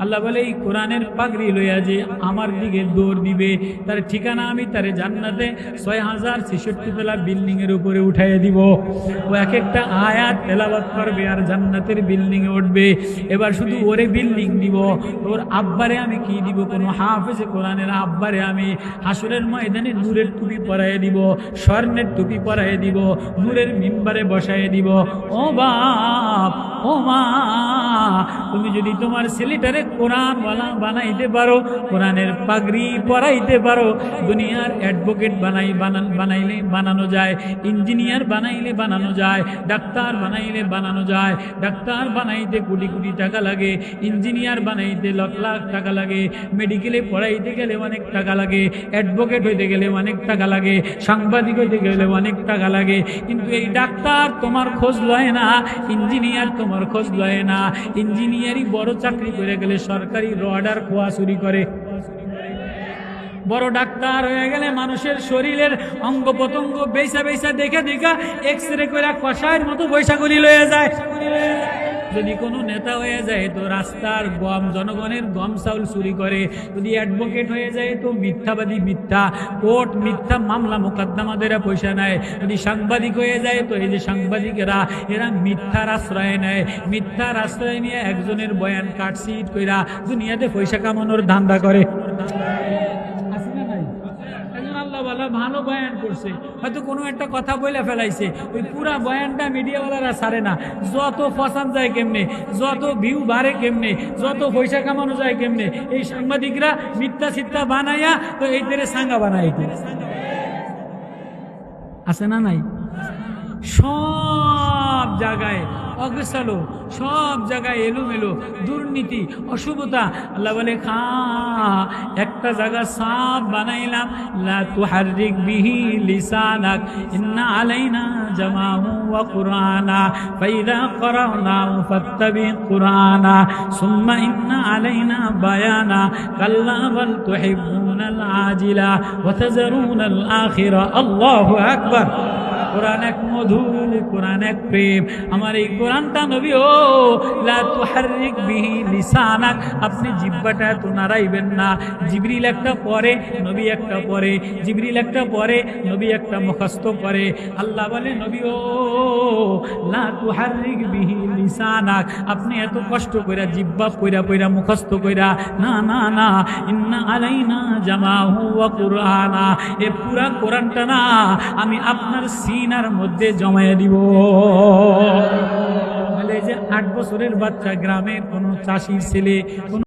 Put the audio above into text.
আল্লাহ বলে এই কোরআনের পাগড়ি লইয়া যে আমার দিকে দৌড় দিবে তার ঠিকানা আমি তারে জান্নাতে 6066 তলা বিল্ডিং এর উপরে উঠাইয়া দিব। ও এক একটা আয়াত তেলাওয়াত করবে আর জান্নাতের বিল্ডিং এ উঠবে। এবার শুধু ওরে বিল্ডিং দিব, ওর আব্বারে আমি কি দিব? কোন হাফেজে কোরআনের আব্বারে আমি হাসরের ময়দানে নূরের টুপি পরাইয়া দিব, স্বর্ণের টুপি পরাইয়া দিব, নূরের মিম্বারে বসাইয়া দিব। ও বাপ, ও মা, তুমি যদি তোমার ছেলেটারে কোরআন বানাইতে পারো, কোরআনের পাগড়ি পরাইতে পারো, দুনিয়ার অ্যাডভোকেট বানাইলে বানানো যায়, ইঞ্জিনিয়ার বানাইলে বানানো যায়, ডাক্তার বানাইলে বানানো যায়। ডাক্তার বানাইতে কোটি কোটি টাকা লাগে, ইঞ্জিনিয়ার বানাইতে লাখ লাখ টাকা লাগে, মেডিকেলে পড়াইতে গেলে অনেক টাকা লাগে, অ্যাডভোকেট হইতে গেলে অনেক টাকা লাগে, সাংবাদিক হইতে গেলে অনেক টাকা লাগে। কিন্তু এই ডাক্তার তোমার খোঁজ লয় না, ইঞ্জিনিয়ার তোমার খোঁজ লয় না। ইঞ্জিনিয়ারই বড় চাকরি করে গেলে সরকারি রডার খোয়া চুরি করে, বড় ডাক্তার হয়ে গেলে মানুষের শরীরের অঙ্গ প্রত্যঙ্গ বেসা বেসা দেখে দেখা এক্সরে করে কষায়ের মতো পয়সাগুলি লয়ে যায়। যদি কোনো নেতা হয়ে যায় তো রাস্তার গম, জনগণের গম চাউল চুরি করে। যদি অ্যাডভোকেট হয়ে যায় তো মিথ্যাবাদী, মিথ্যা কোর্ট, মিথ্যা মামলা মোকদ্দমাদের পয়সা নেয়। যদি সাংবাদিক হয়ে যায় তো এই যে সাংবাদিকেরা এরা মিথ্যার আশ্রয় নেয়, মিথ্যার আশ্রয় নিয়ে একজনের বয়ান কাটছিট কইরা দুনিয়াতে পয়সা কামানোর ধান্দা করে। ভালো বয়ান করছে, হয়তো কোনো একটা কথা বলে ফেলাইছে, ওই পুরা বয়ানটা মিডিয়াওয়ালারা ছাড়ে না। যত ফসান যায় কেমনে, যত ভিউ বাড়ে কেমনে, যত পয়সা কামানো যায় কেমনে, এই সাংবাদিকরা মিথ্যা চিত্তা বানাইয়া তো এইদের সাঙ্গা বানাই আছে না নাই? সব জায়গায় অগোছালো, সব জায়গায় এলোমেলো, দুর্নীতি, অশুভতা। আল্লাহ বলে একটা জায়গা সাফ বানাইলাম, লা তুহাররিক বিহি লিসানাক ইন্না আলাইনা জামাহু ওয়া কুরআনা ফাইদা করানাহু ফাত্তাবি কুরআনা সুম্মা ইন্না আলাইনা বায়ানা কাল্লা বাল তুহিব্বুনাল আজিলা ওয়া তাযরুনাল আখিরা। আল্লাহু আকবার। কোরআন এক মধু, কোরআন এক প্রেম। আমার এই কোরআনটা নবী ও লা তুহাররিক বিহি লিসানাক, আপনি জিহ্বাটা তো নাড়াইবেন না। জিবরিল একটা পরে, নবী একটা পরে, জিবরিল একটা পরে, নবী একটা মুখস্থ করে। আল্লাহ বলে নবী ও লা তুহাররিক বিহি লিসানাক, আপনি এত কষ্ট কইরা জিহ্বা কইরা কইরা মুখস্থ কইরা না না না, ইন্না আলাইনা জামাহু ওয়া কুরআনা, এ পুরা কোরআনটা না আমি আপনার সিনার মধ্যে জমায়ে দিব। বলে যে 8 বছরের বাচ্চা, গ্রামের কোন চাষির ছেলে, কোন